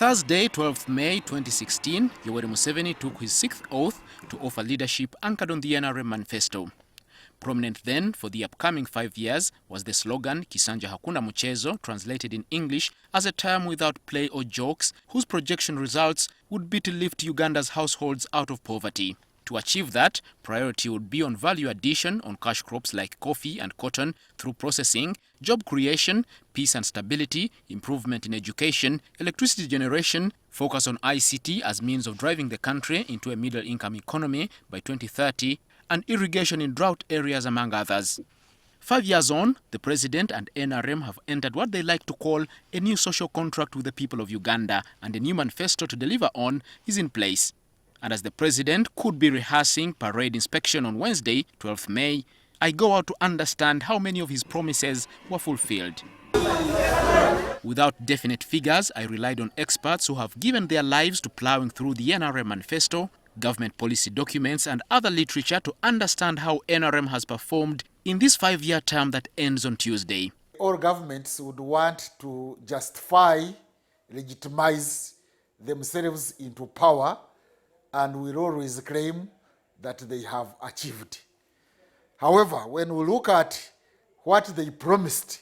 Thursday, 12th May 2016, Yoweri Museveni took his sixth oath to offer leadership anchored on the NRM manifesto. Prominent then for the upcoming 5 years was the slogan Kisanja Hakuna Muchezo, translated in English as a term without play or jokes, whose projection results would be to lift Uganda's households out of poverty. To achieve that, priority would be on value addition on cash crops like coffee and cotton through processing, job creation, peace and stability, improvement in education, electricity generation, focus on ICT as means of driving the country into a middle-income economy by 2030, and irrigation in drought areas, among others. 5 years on, the President and NRM have entered what they like to call a new social contract with the people of Uganda, and a new manifesto to deliver on is in place. And as the President could be rehearsing parade inspection on Wednesday, 12th May, I go out to understand how many of his promises were fulfilled. Without definite figures, I relied on experts who have given their lives to plowing through the NRM manifesto, government policy documents and other literature to understand how NRM has performed in this 5-year term that ends on Tuesday. All governments would want to justify, legitimize themselves into power, and will always claim that they have achieved. However, when we look at what they promised,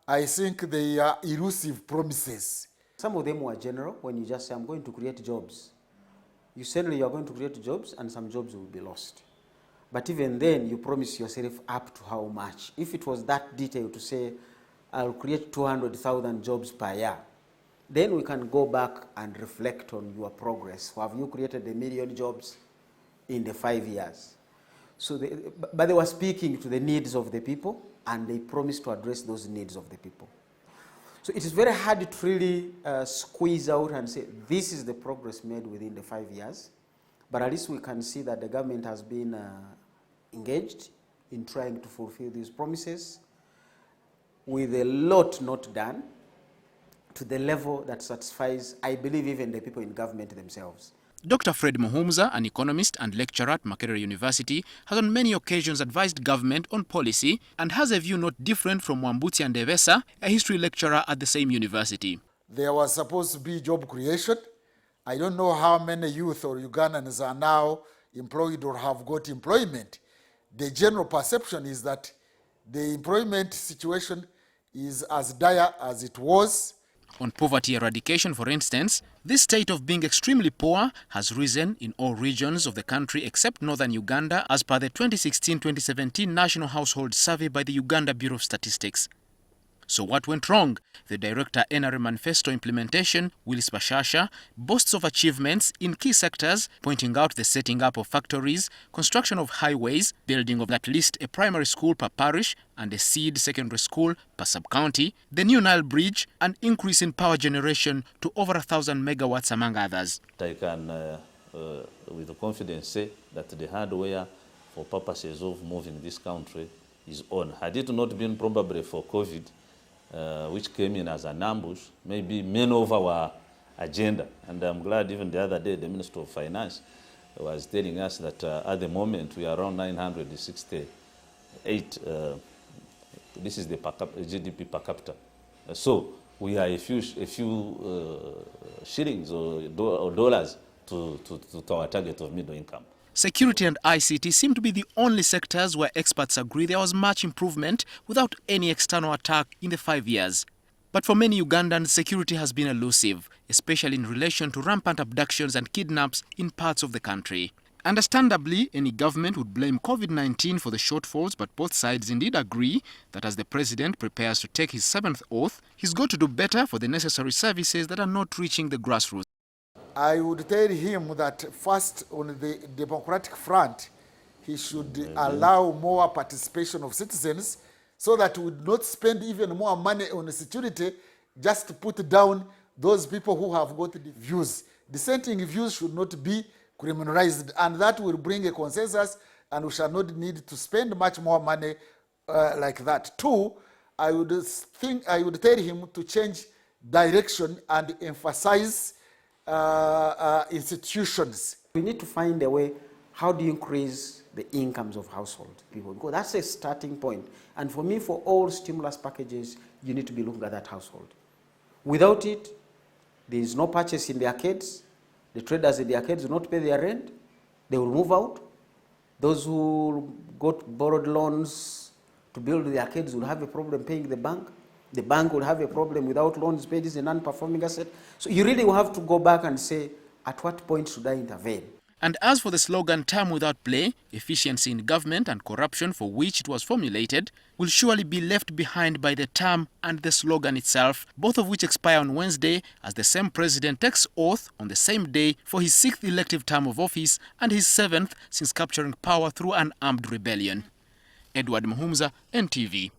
I think they are elusive promises. Some of them were general. When you just say, I'm going to create jobs, you certainly are going to create jobs and some jobs will be lost. But even then, you promise yourself up to how much. If it was that detailed to say, I'll create 200,000 jobs per year, then we can go back and reflect on your progress. Have you created 1 million jobs in the 5 years? So but they were speaking to the needs of the people, and they promised to address those needs of the people. So it is very hard to really squeeze out and say, this is the progress made within the 5 years. But at least we can see that the government has been engaged in trying to fulfill these promises, with a lot not done, to the level that satisfies, I believe, even the people in government themselves. Dr. Fred Muhumuza, an economist and lecturer at Makerere University, has on many occasions advised government on policy and has a view not different from Wambutsi and Devesa, a history lecturer at the same university. There was supposed to be job creation. I don't know how many youth or Ugandans are now employed or have got employment. The general perception is that the employment situation is as dire as it was. On poverty eradication, for instance, this state of being extremely poor has risen in all regions of the country except northern Uganda, as per the 2016-2017 National Household Survey by the Uganda Bureau of Statistics. So what went wrong? The Director NRM Manifesto Implementation, Willis Bashasha, boasts of achievements in key sectors, pointing out the setting up of factories, construction of highways, building of at least a primary school per parish and a seed secondary school per sub-county, the new Nile Bridge, an increase in power generation to over 1,000 megawatts, among others. I can, with confidence, say that the hardware for purposes of moving this country is on. Had it not been probably for COVID, which came in as an ambush, maybe many of our agenda. And I'm glad even the other day the Minister of Finance was telling us that at the moment we are around 968. This is the GDP per capita. So we are a few shillings or dollars to our target of middle income. Security and ICT seem to be the only sectors where experts agree there was much improvement without any external attack in the 5 years. But for many Ugandans, security has been elusive, especially in relation to rampant abductions and kidnaps in parts of the country. Understandably, any government would blame COVID-19 for the shortfalls, but both sides indeed agree that as the President prepares to take his 7th oath, he's got to do better for the necessary services that are not reaching the grassroots. I would tell him that first, on the democratic front, he should allow more participation of citizens so that we would not spend even more money on security just to put down those people who have got the views. Dissenting views should not be criminalized, and that will bring a consensus, and we shall not need to spend much more money like that. Two, I would tell him to change direction and emphasize institutions. We need to find a way, how do you increase the incomes of household people? Because that's a starting point. And for me, for all stimulus packages, you need to be looking at that household. Without it, There is no purchase in the arcades. The traders in the arcades will not pay their rent. They will move out. Those who got borrowed loans to build the arcades will have a problem paying the bank. The bank will have a problem without loans paid. It's a non-performing asset. So you really will have to go back and say, at what point should I intervene? And as for the slogan "Term without play, efficiency in government and corruption," for which it was formulated, will surely be left behind by the term and the slogan itself, both of which expire on Wednesday as the same president takes oath on the same day for his 6th elective term of office and his 7th since capturing power through an armed rebellion. Edward Muhumuza, NTV.